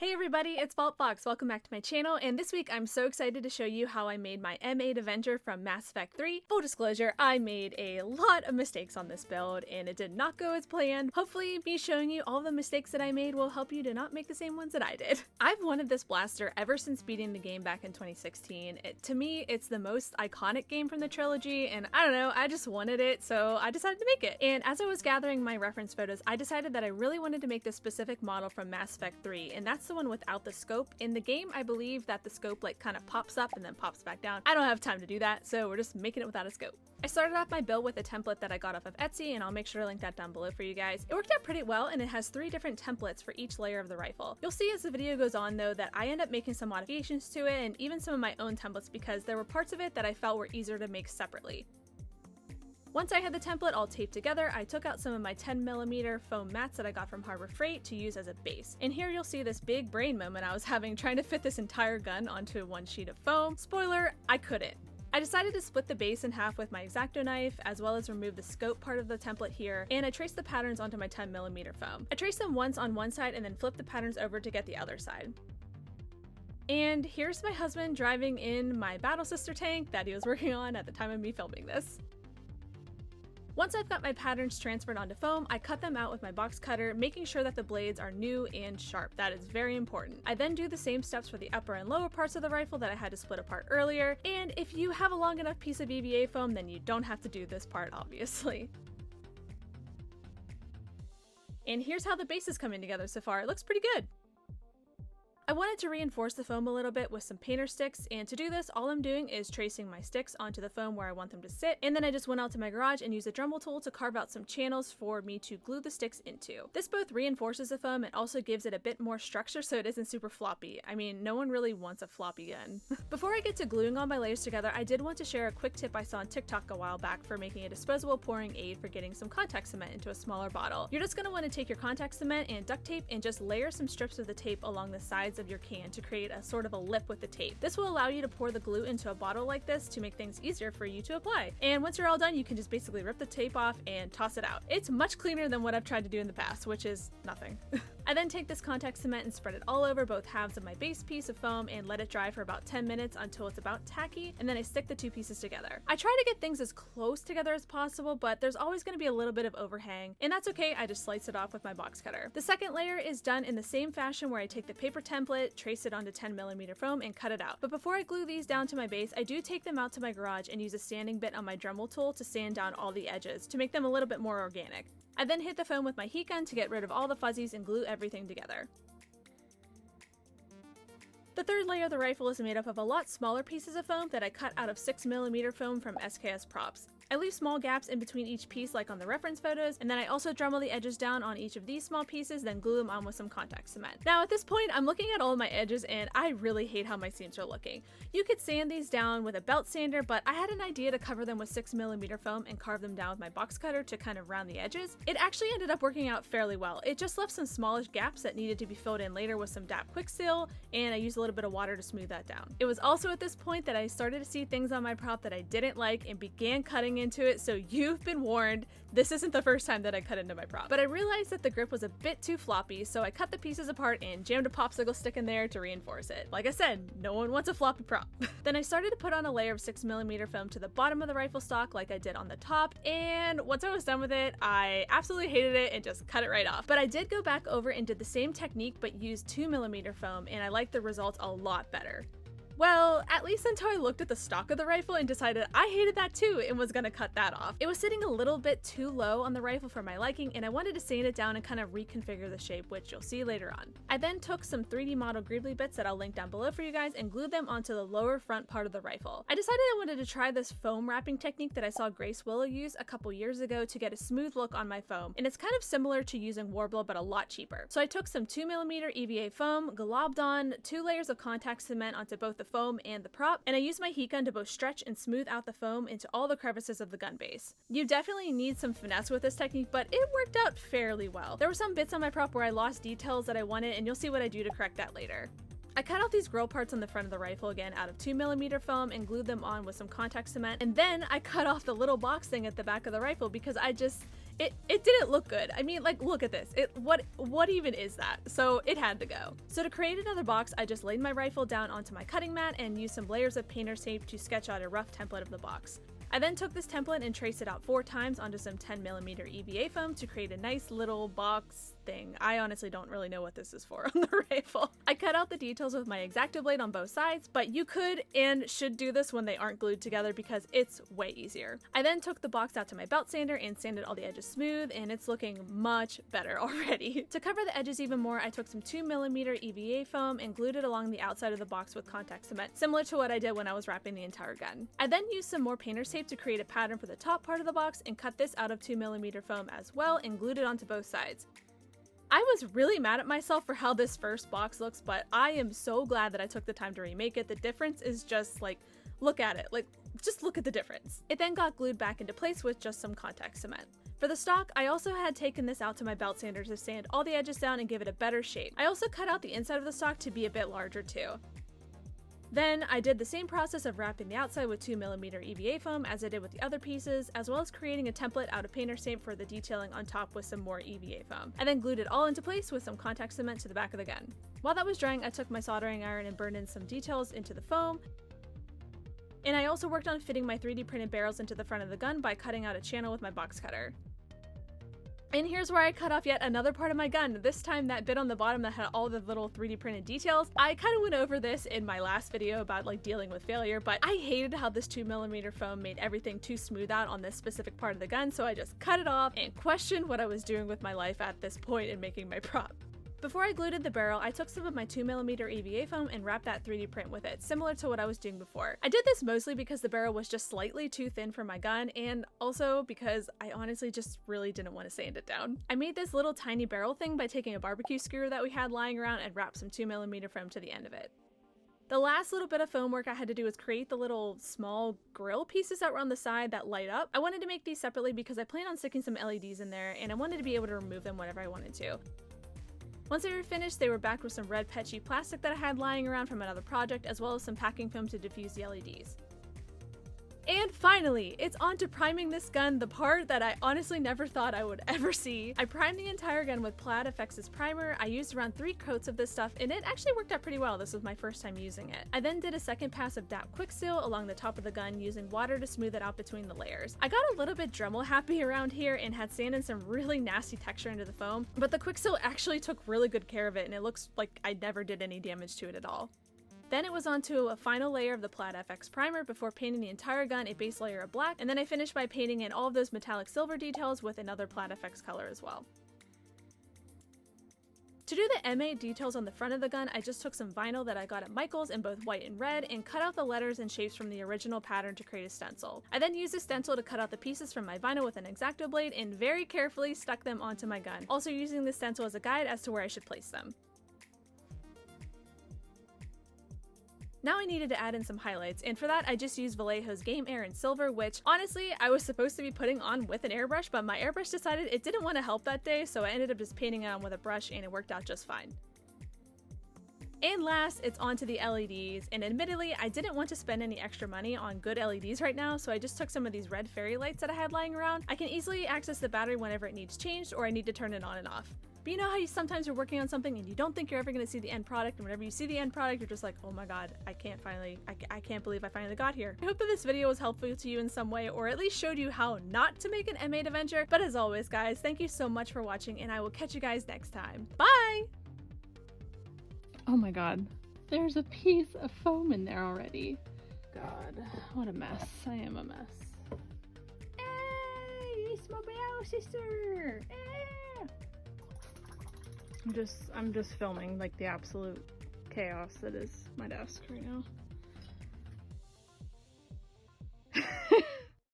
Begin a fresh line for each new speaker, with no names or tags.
Hey everybody, it's Fox. Welcome back to my channel, and this week I'm so excited to show you how I made my M8 Avenger from Mass Effect 3. Full disclosure, I made a lot of mistakes on this build, and it did not go as planned. Hopefully, me showing you all the mistakes that I made will help you to not make the same ones that I did. I've wanted this blaster ever since beating the game back in 2016. To me, it's the most iconic game from the trilogy, and I don't know, I just wanted it, so I decided to make it. And as I was gathering my reference photos, I decided that I really wanted to make this specific model from Mass Effect 3, and that's the one without the scope. In the game, I believe that the scope kind of pops up and then pops back down. I don't have time to do that, so we're just making it without a scope. I started off my build with a template that I got off of Etsy, and I'll make sure to link that down below for you guys. It worked out pretty well, and it has 3 different templates for each layer of the rifle. You'll see as the video goes on though that I end up making some modifications to it and even some of my own templates because there were parts of it that I felt were easier to make separately. Once I had the template all taped together, I took out some of my 10mm foam mats that I got from Harbor Freight to use as a base. And here you'll see this big brain moment I was having trying to fit this entire gun onto one sheet of foam. Spoiler, I couldn't. I decided to split the base in half with my X-Acto knife, as well as remove the scope part of the template here, and I traced the patterns onto my 10mm foam. I traced them once on one side and then flipped the patterns over to get the other side. And here's my husband driving in my Battle Sister tank that he was working on at the time of me filming this. Once I've got my patterns transferred onto foam, I cut them out with my box cutter, making sure that the blades are new and sharp. That is very important. I then do the same steps for the upper and lower parts of the rifle that I had to split apart earlier, and if you have a long enough piece of EVA foam, then you don't have to do this part, obviously. And here's how the base is coming together so far. It looks pretty good. I wanted to reinforce the foam a little bit with some painter sticks, and to do this, all I'm doing is tracing my sticks onto the foam where I want them to sit, and then I just went out to my garage and used a Dremel tool to carve out some channels for me to glue the sticks into. This both reinforces the foam and also gives it a bit more structure so it isn't super floppy. I mean, no one really wants a floppy gun. Before I get to gluing all my layers together, I did want to share a quick tip I saw on TikTok a while back for making a disposable pouring aid for getting some contact cement into a smaller bottle. You're just going to want to take your contact cement and duct tape and just layer some strips of the tape along the sides of your can to create a sort of a lip with the tape. This will allow you to pour the glue into a bottle like this to make things easier for you to apply. And once you're all done, you can just basically rip the tape off and toss it out. It's much cleaner than what I've tried to do in the past, which is nothing. I then take this contact cement and spread it all over both halves of my base piece of foam and let it dry for about 10 minutes until it's about tacky, and then I stick the 2 pieces together. I try to get things as close together as possible, but there's always going to be a little bit of overhang, and that's okay, I just slice it off with my box cutter. The second layer is done in the same fashion where I take the paper template, trace it onto 10mm foam, and cut it out. But before I glue these down to my base, I do take them out to my garage and use a sanding bit on my Dremel tool to sand down all the edges to make them a little bit more organic. I then hit the foam with my heat gun to get rid of all the fuzzies and glue everything together. The third layer of the rifle is made up of a lot smaller pieces of foam that I cut out of 6mm foam from SKS Props. I leave small gaps in between each piece like on the reference photos, and then I also Dremel the edges down on each of these small pieces, then glue them on with some contact cement. Now at this point, I'm looking at all of my edges and I really hate how my seams are looking. You could sand these down with a belt sander, but I had an idea to cover them with 6mm foam and carve them down with my box cutter to kind of round the edges. It actually ended up working out fairly well. It just left some smallish gaps that needed to be filled in later with some DAP Quick Seal, and I used a little bit of water to smooth that down. It was also at this point that I started to see things on my prop that I didn't like and began cutting into it, so you've been warned. This isn't the first time that I cut into my prop. But I realized that the grip was a bit too floppy, so I cut the pieces apart and jammed a popsicle stick in there to reinforce it. Like I said, no one wants a floppy prop. Then I started to put on a layer of 6mm foam to the bottom of the rifle stock like I did on the top, and once I was done with it, I absolutely hated it and just cut it right off. But I did go back over and did the same technique but used 2mm foam, and I liked the results a lot better. Well, at least until I looked at the stock of the rifle and decided I hated that too and was gonna cut that off. It was sitting a little bit too low on the rifle for my liking, and I wanted to sand it down and kind of reconfigure the shape, which you'll see later on. I then took some 3D model greebly bits that I'll link down below for you guys and glued them onto the lower front part of the rifle. I decided I wanted to try this foam wrapping technique that I saw Grace Willow use a couple years ago to get a smooth look on my foam, and it's kind of similar to using Warbler but a lot cheaper. So I took some 2mm EVA foam, globbed on 2 layers of contact cement onto both the foam and the prop, and I used my heat gun to both stretch and smooth out the foam into all the crevices of the gun base. You definitely need some finesse with this technique, but it worked out fairly well. There were some bits on my prop where I lost details that I wanted, and you'll see what I do to correct that later. I cut out these grill parts on the front of the rifle again out of 2mm foam and glued them on with some contact cement, and then I cut off the little box thing at the back of the rifle because it didn't look good. I mean, like, look at this. What even is that? So it had to go. So to create another box, I just laid my rifle down onto my cutting mat and used some layers of painter's tape to sketch out a rough template of the box. I then took this template and traced it out 4 times onto some 10mm EVA foam to create a nice little box thing. I honestly don't really know what this is for on the rifle. I cut out the details with my X-Acto blade on both sides, but you could and should do this when they aren't glued together because it's way easier. I then took the box out to my belt sander and sanded all the edges smooth, and it's looking much better already. To cover the edges even more, I took some 2mm EVA foam and glued it along the outside of the box with contact cement, similar to what I did when I was wrapping the entire gun. I then used some more painter's tape to create a pattern for the top part of the box and cut this out of 2mm foam as well and glued it onto both sides. I was really mad at myself for how this first box looks, but I am so glad that I took the time to remake it. The difference is just like, look at it, like just look at the difference. It then got glued back into place with just some contact cement. For the stock, I also had taken this out to my belt sander to sand all the edges down and give it a better shape. I also cut out the inside of the stock to be a bit larger too. Then I did the same process of wrapping the outside with 2mm EVA foam as I did with the other pieces, as well as creating a template out of painter's tape for the detailing on top with some more EVA foam. I then glued it all into place with some contact cement to the back of the gun. While that was drying, I took my soldering iron and burned in some details into the foam. And I also worked on fitting my 3D printed barrels into the front of the gun by cutting out a channel with my box cutter. And here's where I cut off yet another part of my gun, this time that bit on the bottom that had all the little 3D printed details. I kind of went over this in my last video about like dealing with failure, but I hated how this 2mm foam made everything too smooth out on this specific part of the gun, so I just cut it off and questioned what I was doing with my life at this point in making my prop. Before I glued in the barrel, I took some of my 2mm EVA foam and wrapped that 3D print with it, similar to what I was doing before. I did this mostly because the barrel was just slightly too thin for my gun, and also because I honestly just really didn't want to sand it down. I made this little tiny barrel thing by taking a barbecue skewer that we had lying around and wrapped some 2mm foam to the end of it. The last little bit of foam work I had to do was create the little small grill pieces that were on the side that light up. I wanted to make these separately because I plan on sticking some LEDs in there, and I wanted to be able to remove them whenever I wanted to. Once they were finished, they were backed with some red pet sheet plastic that I had lying around from another project, as well as some packing film to diffuse the LEDs. And finally, it's on to priming this gun, the part that I honestly never thought I would ever see. I primed the entire gun with Plaid FX's primer. I used around 3 coats of this stuff, and it actually worked out pretty well. This was my first time using it. I then did a second pass of DAP Quick Seal along the top of the gun using water to smooth it out between the layers. I got a little bit Dremel happy around here and had sand and some really nasty texture into the foam, but the Quick Seal actually took really good care of it, and it looks like I never did any damage to it at all. Then it was onto a final layer of the Plaid FX primer before painting the entire gun a base layer of black, and then I finished by painting in all of those metallic silver details with another Plaid FX color as well. To do the M8 details on the front of the gun, I just took some vinyl that I got at Michael's in both white and red and cut out the letters and shapes from the original pattern to create a stencil. I then used a stencil to cut out the pieces from my vinyl with an X-Acto blade and very carefully stuck them onto my gun, also using the stencil as a guide as to where I should place them. Now I needed to add in some highlights, and for that I just used Vallejo's Game Air in silver, which honestly I was supposed to be putting on with an airbrush, but my airbrush decided it didn't want to help that day, so I ended up just painting it on with a brush and it worked out just fine. And last, it's onto the LEDs, and admittedly I didn't want to spend any extra money on good LEDs right now, so I just took some of these red fairy lights that I had lying around. I can easily access the battery whenever it needs changed or I need to turn it on and off. But you know how sometimes you're working on something and you don't think you're ever going to see the end product, and whenever you see the end product, you're just like, oh my god, I can't believe I finally got here. I hope that this video was helpful to you in some way, or at least showed you how not to make an M8 Avenger. But as always, guys, thank you so much for watching, and I will catch you guys next time. Bye!
Oh my god, there's a piece of foam in there already. God, what a mess. I am a mess. Hey, it's my brow sister! Hey! I'm just filming like the absolute chaos that is my desk right now.